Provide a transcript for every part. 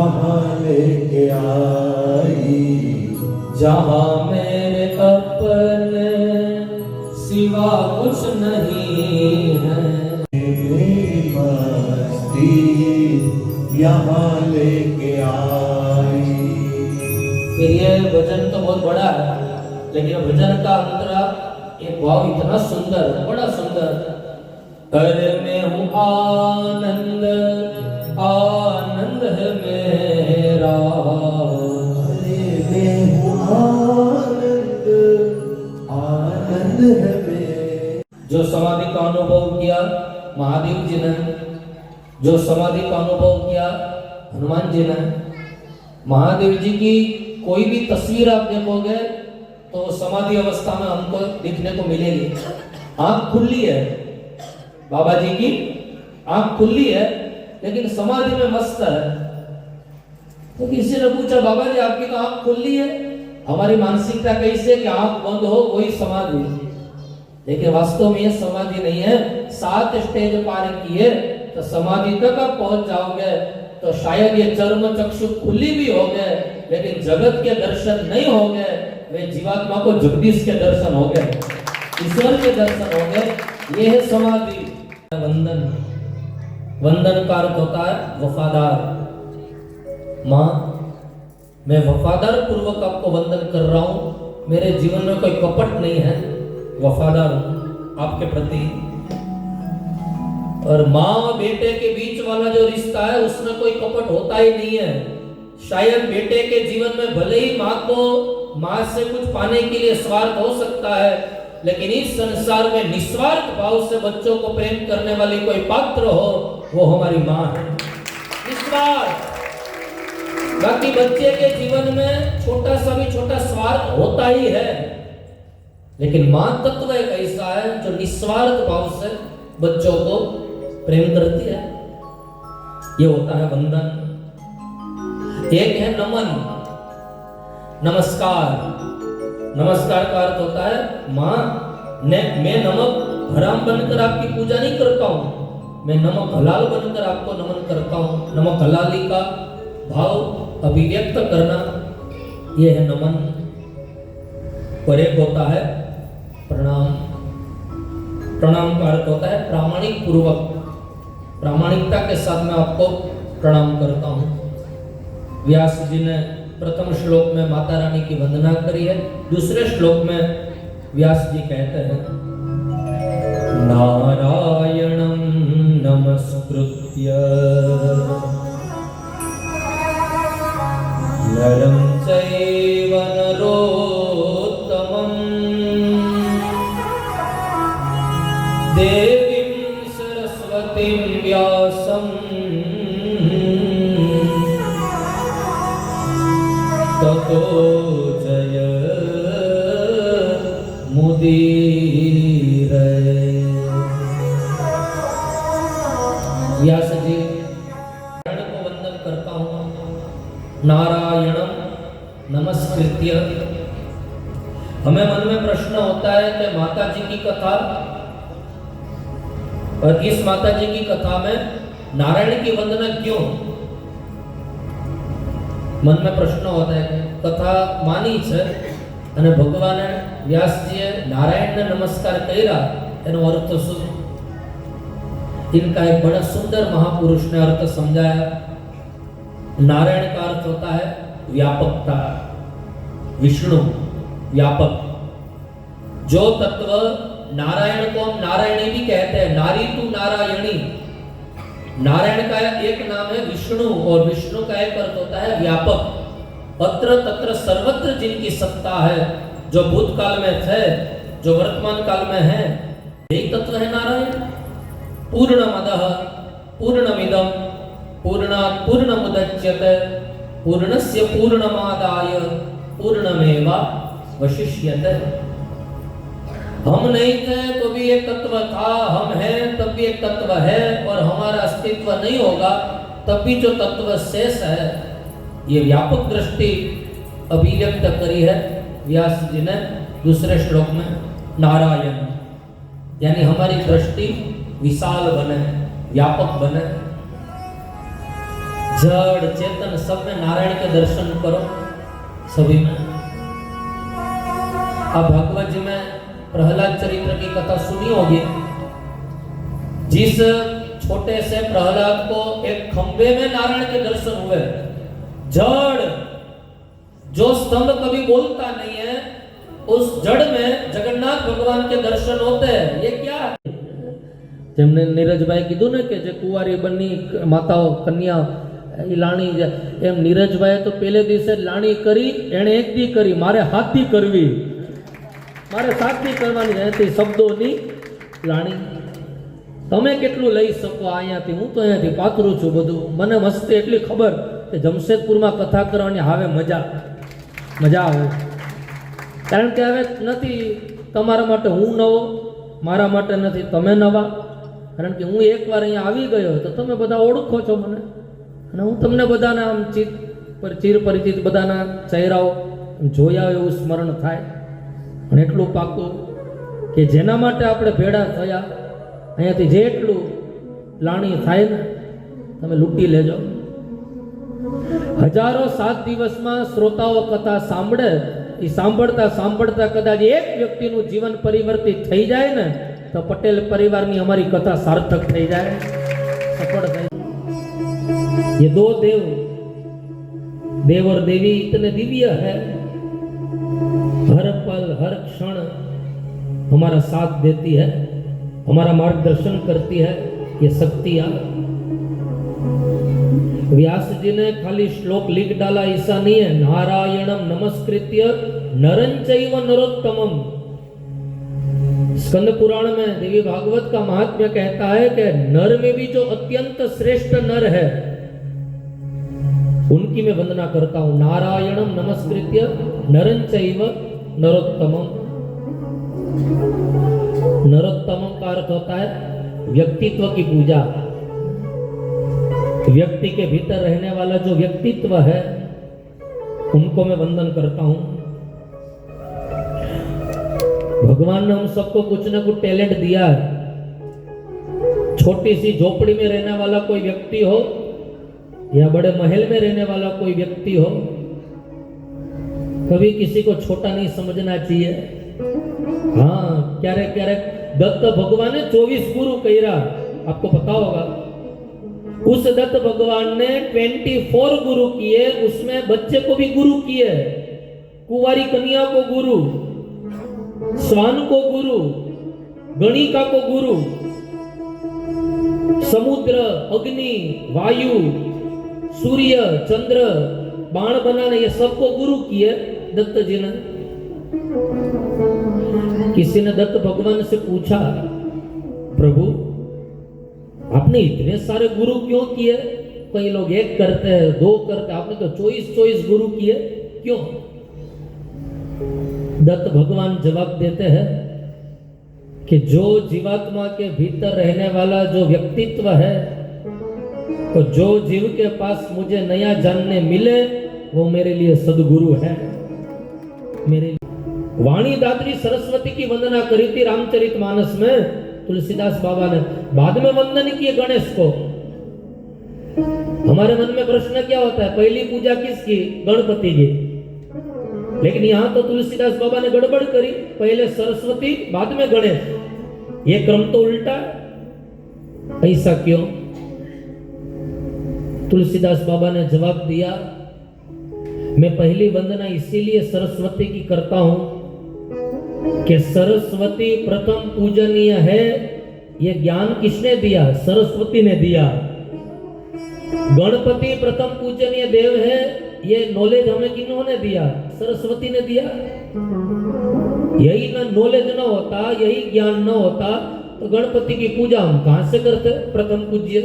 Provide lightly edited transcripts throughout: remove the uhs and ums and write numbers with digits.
यहाँ लेके आई, जहाँ मेरे अपने सिवा कुछ नहीं है। मेरी मस्ती यहाँ लेके आई। फिर ये भजन तो बहुत बड़ा है, लेकिन भजन का अंतरा एक भाव इतना सुंदर, बड़ा सुंदर। अरे मैं हूँ आनंद, आनंद है मेरा। अरे मैं हूँ आनंद, आनंद है मेरा। जो समाधि का अनुभव किया महादेव जी ने, जो समाधि का अनुभव किया हनुमान जी ने, महादेव जी की कोई भी तस्वीर आप देखोगे तो समाधि अवस्था में हमको दिखने को मिलेगी। आंख खुली है, बाबा जी की आंख खुली है, लेकिन समाधि में मस्त है। तो किसी ने पूछा, बाबा जी आपकी तो आंख खुली है, हमारी मानसिकता कैसी है कि आंख बंद हो वही समाधि, लेकिन वास्तव में ये समाधि नहीं है। 7 स्टेज पार किए तो समाधि तक आप पहुंच जाओगे। तो शायद ये चर्म चक्षु खुली भी हो गए, लेकिन जगत के दर्शन नहीं हो गए, वे जीवात्मा को जगदीश के दर्शन हो गए, ईश्वर के दर्शन हो गए। ये है समाधि। वंदन, वंदन का अर्थ होता है वफादार। माँ, मैं वफादार पूर्वक आपको वंदन कर रहा हूँ, मेरे जीवन में कोई कपट नहीं है, वफादार हूँ आपके प्रति। और माँ बेटे के बीच वाला जो रिश्ता है उसमें कोई कपट होता ही नहीं है। शायद बेटे के जीवन में भले ही माँ को माँ से कुछ पाने के लिए स्वार्थ हो सकता है, लेकिन इस संसार में निस्वार्थ भाव से बच्चों को प्रेम करने वाली कोई पात्र हो, वो हमारी माँ है। निस्वार्थ। बाकी बच्चे के जीवन में छोटा सा भी छोटा स्वार्थ होता ही है, लेकिन माँ तत्व एक ऐसा है जो निस्वार्थ भाव से बच्चों को प्रेम करती है। ये होता है वंदन। एक है नमन, नमस्कार। नमस्कार का अर्थ होता है माँ, मैं नमक हराम बनकर आपकी पूजा नहीं करता हूँ, मैं नमक हलाल बनकर आपको नमन करता हूँ। नमक हलाली का भाव अभिव्यक्त करना, यह है नमन। और एक होता है प्रणाम। प्रणाम का अर्थ होता है प्रामाणिक पूर्वक, प्रामाणिकता के साथ मैं आपको प्रणाम करता हूँ। व्यास जी ने प्रथम श्लोक में माता रानी की वंदना करी है। दूसरे श्लोक में व्यास जी कहते हैं, नारायणं नमस्कृत्य नरं चैव नरोत्तमं देवीं सरस्वतीं व्यासं ततो जय मुदीर। व्यास जी नारायण को वंदन करता हूँ, नारायणम नमस्कृत्य। हमें मन में प्रश्न होता है कि माता जी की कथा, और इस माता जी की कथा में नारायण की वंदना क्यों? मन में प्रश्न होता है। कथा मानी है અને ભગવાને વ્યાસજીએ નારાયણને નમસ્કાર કર્યા, એનો अर्थ શું? इनका एक बड़ा सुंदर महापुरुष ने अर्थ समझाया। नारायण का अर्थ होता है व्यापकता, विष्णु व्यापक। जो तत्व नारायण को हम नारायणी भी कहते हैं, नारी तू नारायणी। नारायण का एक नाम है विष्णु, और विष्णु का एक अर्थ होता है व्यापक। अत्र तत्र सर्वत्र जिनकी सत्ता है, जो भूतकाल में थे, जो वर्तमान काल में है, यही तत्व है नारायण। पूर्णमदः पूर्णमिदं पूर्णात् पूर्णमुदच्यते पूर्णस्य पूर्णमादाय पूर्णमेवावशिष्यते। हम नहीं थे तो भी एक तत्व था, हम हैं तब भी एक तत्व है, और हमारा अस्तित्व नहीं होगा तब भी जो तत्व शेष है। ये व्यापक दृष्टि अभिव्यक्त करी है व्यास जी ने दूसरे श्लोक में। नारायण यानी हमारी दृष्टि विशाल बने, व्यापक बने। जड़ चेतन सब में नारायण के दर्शन करो, सभी में। आप भागवत जी में प्रहलाद चरित्र की कथा सुनी होगी। जिस छोटे से प्रहलाद को एक खंबे में नारायण के दर्शन हुए, जड़ जो स्तंभ कभी बोलता नहीं है, उस जड़ में जगन्नाथ भगवान के दर्शन होते हैं। ये क्या है? જેમને નીરજભાઈ કીધું ને કે જે કુંવારી બની માતાઓ કન્યા એ લાણી એમ નીરજભાઈએ તો પહેલે દિવસે લાણી કરી, એણે એક દી કરી, મારે હાથથી કરવી, મારે સાતથી કરવાની એનાથી શબ્દોની લાણી। તમે કેટલું લઈ શકો અહીંયાથી? હું તો અહીંયાથી પાથરું છું બધું। મને મસ્તી એટલી ખબર કે જમશેદપુરમાં કથા કરવાની હવે મજા આવે, કારણ કે હવે નથી તમારા માટે હું નવો, મારા માટે નથી તમે નવા। કારણ કે હું એકવાર અહીંયા આવી ગયો તો તમે બધા ઓળખો છો મને, અને હું તમને બધાના આમ ચીર પરિચિત બધાના ચહેરાઓ જોયા એવું સ્મરણ થાય। અને એટલું પાકું કે જેના માટે આપણે ભેળા થયા અહીંયાથી જેટલું લાણી થાય ને તમે લૂંટી લેજો। હજારો 7 દિવસમાં શ્રોતાઓ કથા સાંભળે, એ સાંભળતા સાંભળતા કદાચ એક વ્યક્તિનું જીવન પરિવર્તિત થઈ જાય ને तो पटेल परिवार की हमारी कथा सार्थक થઈ जाए, सफल થઈ। ये दो देव और देवी इतने दिव्य है, हर पल हर क्षण हमारा साथ देती है, हमारा मार्गदर्शन करती है। ये शक्तियां व्यास जी ने खाली श्लोक लिख डाला ऐसा नहीं है। नारायणम नमस्कृत्य नरं चैव नरोत्तमम, स्कंद पुराण में देवी भागवत का महात्म्य कहता है कि नर में भी जो अत्यंत श्रेष्ठ नर है उनकी मैं वंदना करता हूं। नारायणम नमस्कृत्य नरं चैव नरोत्तमम। नरोत्तमम का अर्थ होता है व्यक्तित्व की पूजा। व्यक्ति के भीतर रहने वाला जो व्यक्तित्व है उनको मैं वंदन करता हूं। भगवान ने हम सबको कुछ ना कुछ टैलेंट दिया है। छोटी सी झोपड़ी में रहने वाला कोई व्यक्ति हो या बड़े महल में रहने वाला कोई व्यक्ति हो, कभी किसी को छोटा नहीं समझना चाहिए। हाँ, क्यारे क्यारे दत्त भगवान ने 24 गुरु कहा, आपको पता होगा। उस दत्त भगवान ने 24 गुरु किए, उसमें बच्चे को भी गुरु किए, कुंवारी कन्या को गुरु, स्वान को गुरु, गणिका को गुरु, समुद्र, अग्नि, वायु, सूर्य, चंद्र, बाण बनाने, ये सबको गुरु किए दत्त जी ने। किसी ने दत्त भगवान से पूछा, प्रभु आपने इतने सारे गुरु क्यों किए? कई लोग एक करते हैं, 2 करते हैं, आपने तो 24 गुरु किए, क्यों? दत्त भगवान जवाब देते हैं कि जो जीवात्मा के भीतर रहने वाला जो व्यक्तित्व है, तो जो जीव के पास मुझे नया जानने मिले वो मेरे लिए सदगुरु है। मेरे वाणी दात्री सरस्वती की वंदना करी थी रामचरितमानस में तुलसीदास बाबा ने, बाद में वंदन किए गणेश को। हमारे मन में प्रश्न क्या होता है, पहली पूजा किसकी? गणपति की। लेकिन यहां तो तुलसीदास बाबा ने गड़बड़ करी, पहले सरस्वती बाद में गणेश। ये क्रम तो उल्टा, ऐसा क्यों? तुलसीदास बाबा ने जवाब दिया, मैं पहली वंदना इसीलिए सरस्वती की करता हूं कि सरस्वती प्रथम पूजनीय है। ये ज्ञान किसने दिया? सरस्वती ने दिया। गणपति प्रथम पूजनीय देव है, ये नॉलेज हमें किन्होंने दिया? सरस्वती ने दिया। यही ना नॉलेज न होता, यही ज्ञान न होता तो गणपति की पूजा हम कहां से करते? प्रथम पूज्य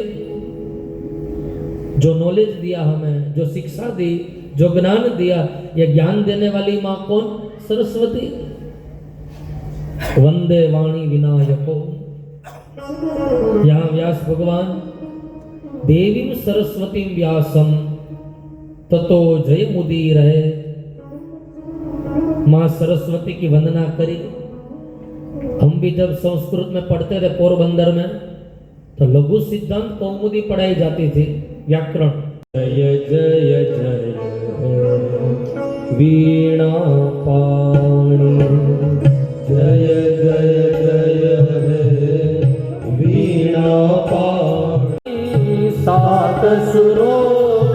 जो नॉलेज दिया हमें, जो शिक्षा दी, जो ज्ञान दिया, ये ज्ञान देने वाली मां कौन? सरस्वती। वंदे वाणी विनायको। यहां व्यास भगवान देवीं सरस्वती व्यासम ततो जय मुदीर है। मां सरस्वती की वंदना करी। हम भी जब संस्कृत में पढ़ते थे पोरबंदर में, तो लघु सिद्धांत कौमुदी पढ़ाई जाती थी, व्याकरण। जय जय जय वीणा पाणी जय जय जय वीणा पाणी सात सुरों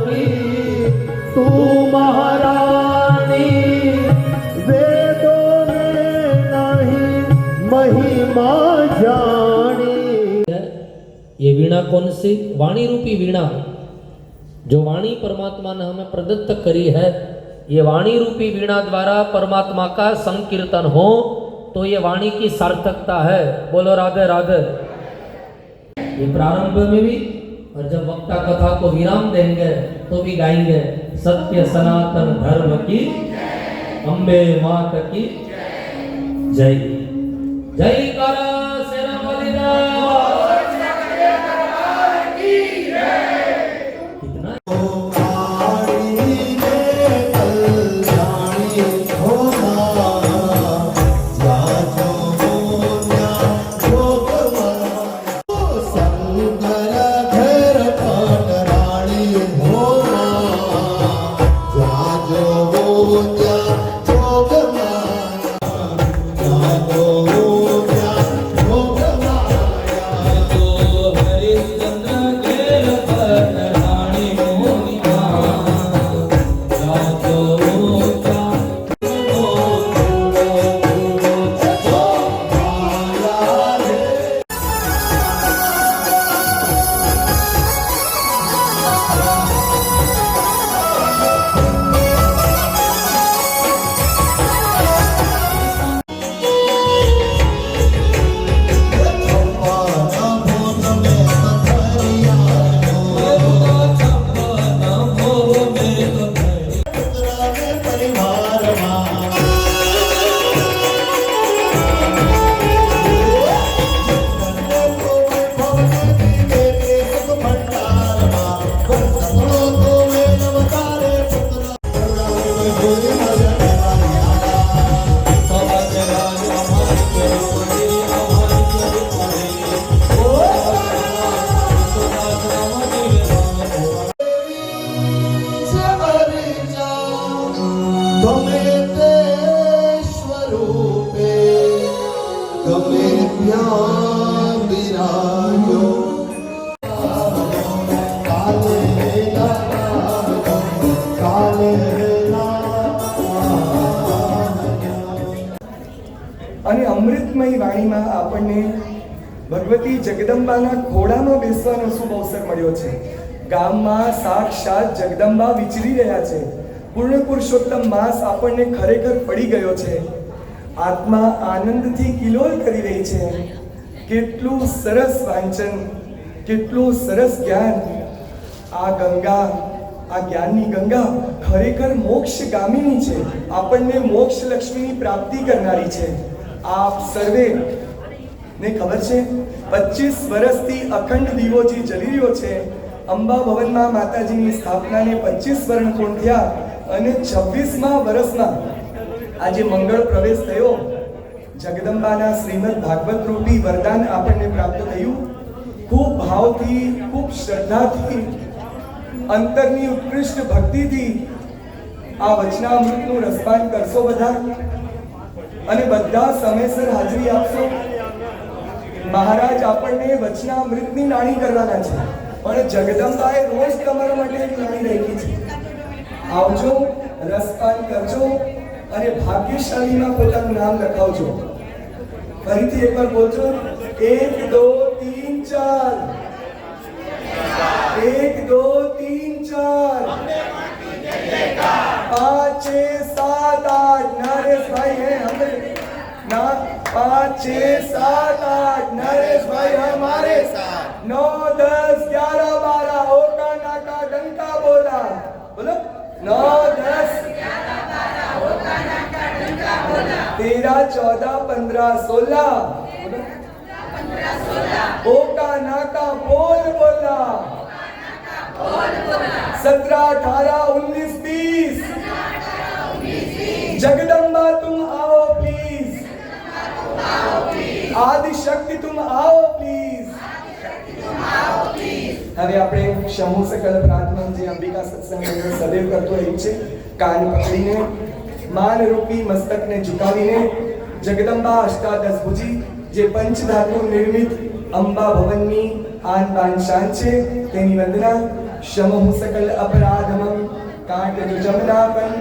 की तू महारानी वेदों में नहीं महिमा जानी। ये वीणा कौन सी? वाणी रूपी वीणा, जो वाणी परमात्मा ने हमें प्रदत्त करी है। ये वाणी रूपी वीणा द्वारा परमात्मा का संकीर्तन हो तो ये वाणी की सार्थकता है। बोलो राधे राधे। ये प्रारंभ में भी और जब वक्ता कथा को विराम देंगे तो भी गाएंगे सत्य सनातन धर्म की अम्बे मात की जय। जय करा शेरावाली कितना અને અમૃતમય વાણીમાં આપણને ભગવતી જગદંબાના ખોળામાં બેસવાનો શુભ અવસર મળ્યો છે. ગામમાં સાક્ષાત જગદંબા વિચરી રહ્યા છે. પૂર્ણ પુરુષોત્તમ માસ આપણને ખરેખર પડી ગયો છે. આત્મા આનંદથી કિલોલ કરી રહી છે. કેટલું સરસ વાંચન, કેટલું સરસ જ્ઞાન. આ ગંગા, આ જ્ઞાનની ગંગા ખરેખર મોક્ષગામિની છે. આપણને મોક્ષ લક્ષ્મીની પ્રાપ્તિ કરનારી છે. આપ સર્વે ને ખબર છે 25 વર્ષથી અખંડ દીવો જે જલી રહ્યો છે. અંબા ભવનમાં માતાજીની સ્થાપનાને 25 વર્ષ પૂર્ણ થયા અને 26મા વર્ષમાં આજે મંગળ પ્રવેશ થયો. જગદંબાના શ્રીમદ ભાગવત રૂપી વરદાન આપણને પ્રાપ્ત થયું. ખૂબ ભાવથી, ખૂબ શ્રદ્ધાથી, અંતરની ઉત્કૃષ્ટ ભક્તિથી આ વચનામૃતનું રસપાન કરશો બધા અને બધા સમયસર હાજરી આપશો. મહારાજ આપણને વચનામૃતની નાણી કરવાના છે, પણ જગદંબાએ રોજ તમારા માટે એક નાણી રાખી છે. આવજો, રસપાન કરજો અને ભાગ્યશાળીમાં પોતાનું નામ લખાવજો. ફરીથી એકવાર બોલજો, 1 2 3 4, 1 2 3 4, 5 6 7 8 नरेशभाई है हमारे ना, 5 6 7 8 नरेशभाई हमारे साथ, 9 10 11 12 ओका नाका डंका बोला. बोलो 9 10 11 12 ओका नाका डंका बोला. 13 14 15 16 बोलो 15 16 ओका नाका बोल बोला. 17 18 19 20 जगदम्बा तुम आओ प्लीज, आदि शक्ति तुम आओ प्लीज. હવે આપણે સમૂહ સકલ પ્રાર્થના જે અંબિકા સત્સંગ મંડળ સદૈવ કરતો એવું છે, કાન પકડીને માન રૂપી મસ્તકને ઝુકાવીને જગદંબા અષ્ટાદશ ભુજી જે પંચધાતુ નિર્મિત અંબા ભવનની આન બાન શાન છે તેની વંદના. સમૂહ સકલ અપરાધમમ કાટ જમનાપન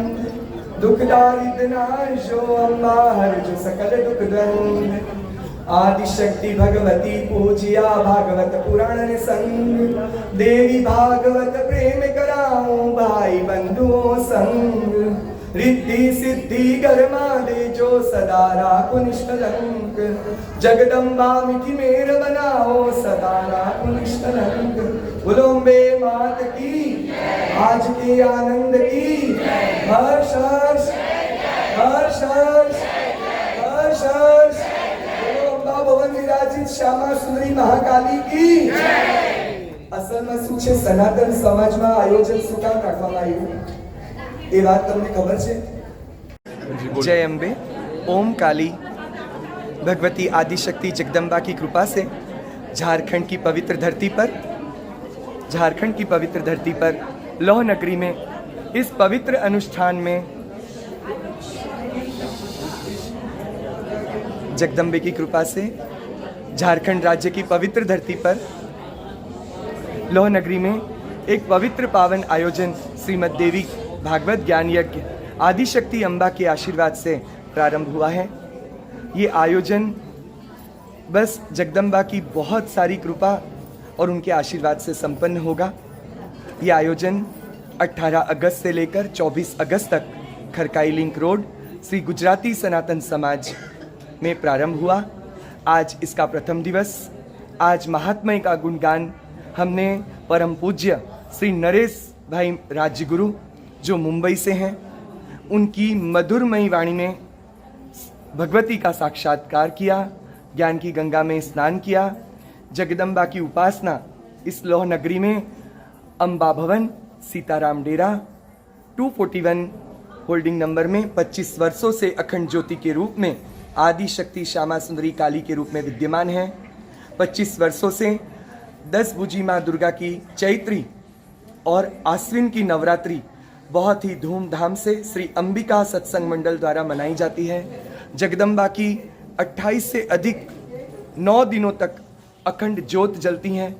दुखदारिद्रनाशो अम्बा हरजो सकल दुख द्वंद. आदिशक्ति भगवती पूजिया भागवत पुराण ने संग. देवी भागवत प्रेम कराओ भाई बंधुओं संग. रिद्धि सिद्धि गरमा दे जो सदा राखो निष्कलंक. जगदम्बा मिठी मेर बनाओ सदा राखो निष्कलंक. बोलो अम्बे मात की, आज के आनंद की. हर्ष हर्ष हर्ष हर्ष हर्ष हर्ष. बोलो अम्बा भवन विराजित श्यामा सुंदरी महाकाली की. અસલમાં શું છે, સનાતન સમાજમાં આયોજન શું કામ રાખવામાં આવ્યું એ વાત તમને ખબર છે? जय अम्बे. ओम काली भगवती आदिशक्ति जगदम्बा की कृपा से झारखंड की पवित्र धरती पर लौह नगरी में इस पवित्र अनुष्ठान में जगदम्बे की कृपा से झारखंड राज्य की पवित्र धरती पर लौह नगरी में एक पवित्र पावन आयोजन श्रीमद देवी भागवत ज्ञान यज्ञ आदिशक्ति अम्बा के आशीर्वाद से प्रारंभ हुआ है. ये आयोजन बस जगदम्बा की बहुत सारी कृपा और उनके आशीर्वाद से संपन्न होगा. ये आयोजन 18 अगस्त से लेकर 24 अगस्त तक खरकाई लिंक रोड श्री गुजराती सनातन समाज में प्रारंभ हुआ. आज इसका प्रथम दिवस. आज महात्म्य का गुणगान हमने परम पूज्य श्री नरेश भाई राजगुरु जो मुंबई से हैं, उनकी मधुरमयी वाणी में भगवती का साक्षात्कार किया, ज्ञान की गंगा में स्नान किया. जगदम्बा की उपासना इस लौह नगरी में अम्बा भवन सीताराम डेरा 241 होल्डिंग नंबर में 25 वर्षों से अखंड ज्योति के रूप में आदि शक्ति श्यामा सुंदरी काली के रूप में विद्यमान है. 25 वर्षों से 10 भुजी माँ दुर्गा की चैत्री और आश्विन की नवरात्रि बहुत ही धूमधाम से श्री अंबिका सत्संग मंडल द्वारा मनाई जाती है. जगदम्बा की 28 से अधिक 9 दिनों तक अखंड ज्योत जलती हैं.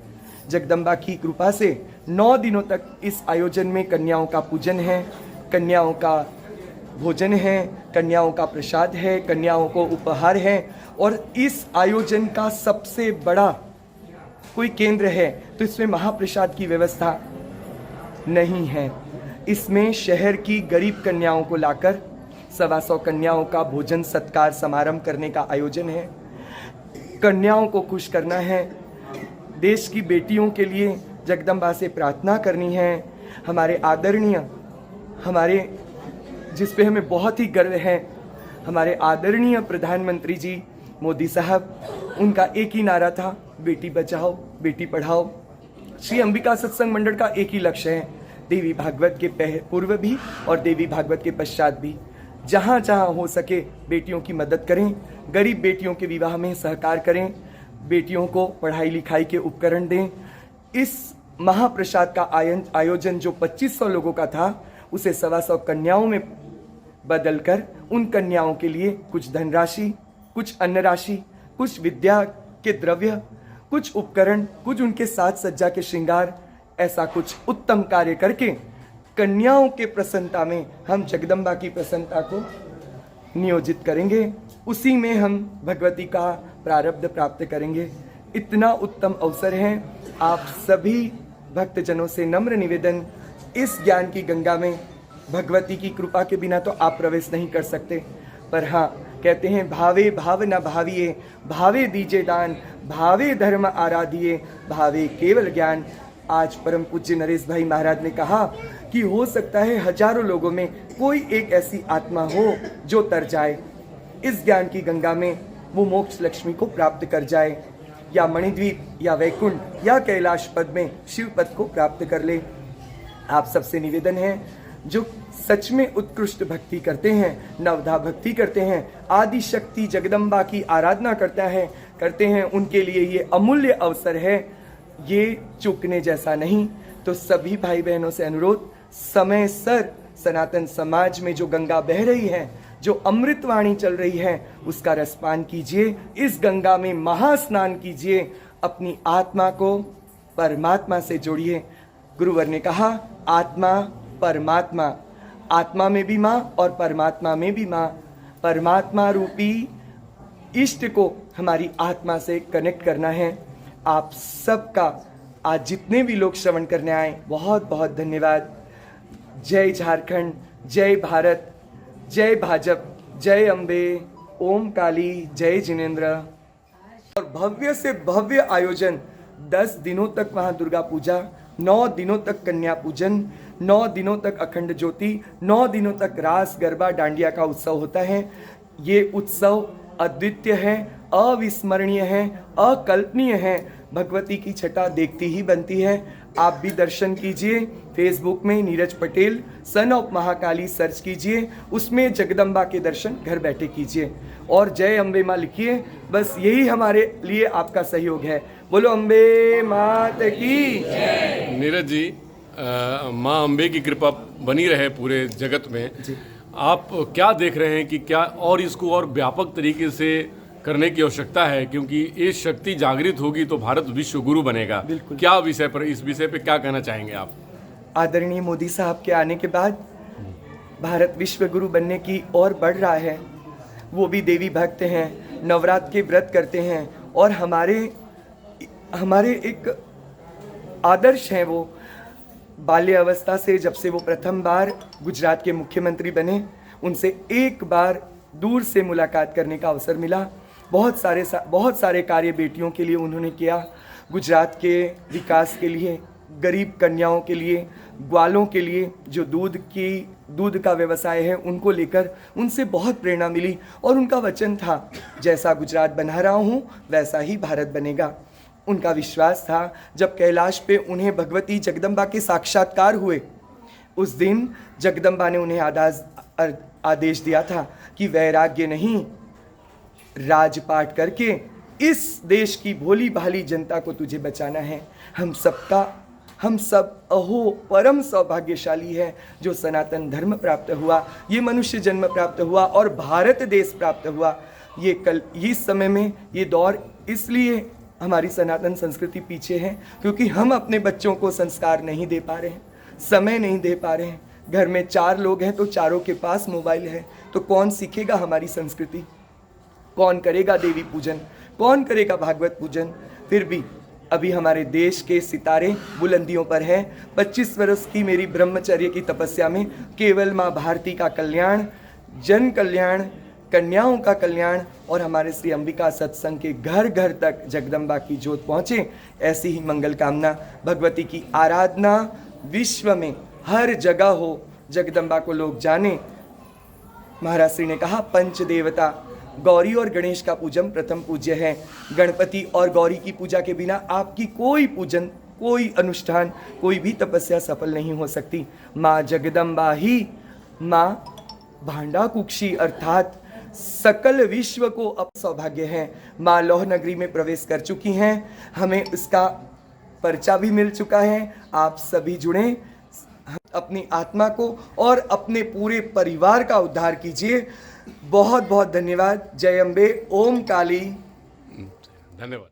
जगदम्बा की कृपा से 9 दिनों तक इस आयोजन में कन्याओं का पूजन है, कन्याओं का भोजन है, कन्याओं का प्रसाद है, कन्याओं को उपहार है. और इस आयोजन का सबसे बड़ा कोई केंद्र है तो इसमें महाप्रसाद की व्यवस्था नहीं है. इसमें शहर की गरीब कन्याओं को लाकर 125 कन्याओं का भोजन सत्कार समारंभ करने का आयोजन है. कन्याओं को खुश करना है, देश की बेटियों के लिए जगदम्बा से प्रार्थना करनी है. हमारे आदरणीय, हमारे जिस पे हमें बहुत ही गर्व है, हमारे आदरणीय प्रधानमंत्री जी मोदी साहब, उनका एक ही नारा था, बेटी बचाओ बेटी पढ़ाओ. श्री अंबिका सत्संग मंडल का एक ही लक्ष्य है, देवी भागवत के पूर्व भी और देवी भागवत के पश्चात भी जहाँ जहाँ हो सके बेटियों की मदद करें, गरीब बेटियों के विवाह में सहकार करें, बेटियों को पढ़ाई लिखाई के उपकरण दें. इस महाप्रसाद का आयोजन जो 2500 लोगों का था उसे 125 कन्याओं में बदलकर उन कन्याओं के लिए कुछ धनराशि, कुछ अन्न राशि, कुछ विद्या के द्रव्य, कुछ उपकरण, कुछ उनके साज सज्जा के श्रृंगार, ऐसा कुछ उत्तम कार्य करके कन्याओं के प्रसन्नता में हम जगदम्बा की प्रसन्नता को नियोजित करेंगे. उसी में हम भगवती का प्रारब्ध प्राप्त करेंगे. इतना उत्तम अवसर है. आप सभी भक्तजनों से नम्र निवेदन, इस ज्ञान की गंगा में भगवती की कृपा के बिना तो आप प्रवेश नहीं कर सकते, पर हाँ कहते हैं भावे भाव न भाविये, भावे दीजे दान, भावे धर्म आराधिये, भावे केवल ज्ञान. आज परम पूज्य नरेश भाई महाराज ने कहा कि हो सकता है हजारों लोगों में कोई एक ऐसी आत्मा हो जो तर जाए इस ज्ञान की गंगा में, वो मोक्ष लक्ष्मी को प्राप्त कर जाए, या मणिद्वीप या वैकुंठ या कैलाश पद में शिव पद को प्राप्त कर ले. आप सबसे निवेदन है, जो सच में उत्कृष्ट भक्ति करते हैं, नवधा भक्ति करते हैं, आदि शक्ति जगदम्बा की आराधना करते हैं, उनके लिए ये अमूल्य अवसर है. ये चूकने जैसा नहीं। तो सभी भाई बहनों से अनुरोध, समय सर सनातन समाज में जो गंगा बह रही है, जो अमृतवाणी चल रही है, उसका रसपान कीजिए, इस गंगा में महास्नान कीजिए, अपनी आत्मा को परमात्मा से जोड़िए। गुरुवर ने कहा आत्मा परमात्मा, आत्मा में भी माँ और परमात्मा में भी माँ। परमात्मा रूपी इष्ट को हमारी आत्मा से कनेक्ट करना है। आप सबका आज जितने भी लोग श्रवण करने आए, बहुत बहुत धन्यवाद। जय झारखंड, जय भारत, जय भाजपा, जय अम्बे, ओम काली, जय जिनेन्द्र। और भव्य से भव्य आयोजन, 10 दिनों तक वहाँ दुर्गा पूजा, 9 दिनों तक कन्या पूजन, 9 दिनों तक अखंड ज्योति, 9 दिनों तक रास गरबा डांडिया का उत्सव होता है। ये उत्सव अद्वितीय है, अविस्मरणीय है, अकल्पनीय है। भगवती की छटा देखती ही बनती है। आप भी दर्शन कीजिए। फेसबुक में Neeraj Patel son of Mahakali search कीजिए, उसमें जगदम्बा के दर्शन घर बैठे कीजिए और जय अम्बे माँ लिखिए। बस यही हमारे लिए आपका सहयोग है। बोलो अम्बे मात की। नीरज जी, माँ अम्बे की कृपा बनी रहे पूरे जगत में। आप क्या देख रहे हैं कि क्या और इसको और व्यापक तरीके से करने की आवश्यकता है, क्योंकि ये शक्ति जागृत होगी तो भारत विश्व गुरु बनेगा। बिल्कुल। क्या विषय पर, इस विषय पे क्या कहना चाहेंगे आप? आदरणीय मोदी साहब के आने के बाद भारत विश्व गुरु बनने की ओर बढ़ रहा है। वो भी देवी भक्त हैं, नवरात्र के व्रत करते हैं और हमारे एक आदर्श हैं। वो बाल्य अवस्था से, जब से वो प्रथम बार गुजरात के मुख्यमंत्री बने, उनसे एक बार दूर से मुलाकात करने का अवसर मिला। बहुत सारे कार्य बेटियों के लिए उन्होंने किया, गुजरात के विकास के लिए, गरीब कन्याओं के लिए, ग्वालों के लिए, जो दूध का व्यवसाय है, उनको लेकर उनसे बहुत प्रेरणा मिली। और उनका वचन था, जैसा गुजरात बना रहा हूँ वैसा ही भारत बनेगा। उनका विश्वास था। जब कैलाश पे उन्हें भगवती जगदम्बा के साक्षात्कार हुए, उस दिन जगदम्बा ने उन्हें आदेश दिया था कि वैराग्य नहीं, राजपाट करके इस देश की भोली भाली जनता को तुझे बचाना है। हम सब अहो परम सौभाग्यशाली है जो सनातन धर्म प्राप्त हुआ, ये मनुष्य जन्म प्राप्त हुआ और भारत देश प्राप्त हुआ। इस समय में ये दौर इसलिए हमारी सनातन संस्कृति पीछे है क्योंकि हम अपने बच्चों को संस्कार नहीं दे पा रहे हैं, समय नहीं दे पा रहे हैं। घर में 4 लोग हैं तो चारों के पास मोबाइल है, तो कौन सीखेगा हमारी संस्कृति? कौन करेगा देवी पूजन? कौन करेगा भागवत पूजन? फिर भी अभी हमारे देश के सितारे बुलंदियों पर हैं। 25 वर्ष की मेरी ब्रह्मचर्य की तपस्या में केवल माँ भारती का कल्याण, जन कल्याण, कन्याओं का कल्याण और हमारे श्री अंबिका सत्संग के घर घर तक जगदम्बा की जोत पहुँचे, ऐसी ही मंगल कामना। भगवती की आराधना विश्व में हर जगह हो, जगदम्बा को लोग जाने। महाराज श्री ने कहा, पंच देवता गौरी और गणेश का पूजन प्रथम पूज्य है। गणपति और गौरी की पूजा के बिना आपकी कोई पूजन, कोई अनुष्ठान, कोई भी तपस्या सफल नहीं हो सकती। माँ जगदम्बा ही माँ भांडा कुक्षी अर्थात सकल विश्व को अब सौभाग्य है। माँ लौह नगरी में प्रवेश कर चुकी हैं, हमें इसका पर्चा भी मिल चुका है। आप सभी जुड़ें, अपनी आत्मा को और अपने पूरे परिवार का उद्धार कीजिए। बहुत बहुत धन्यवाद। जय अम्बे, ओम काली। धन्यवाद।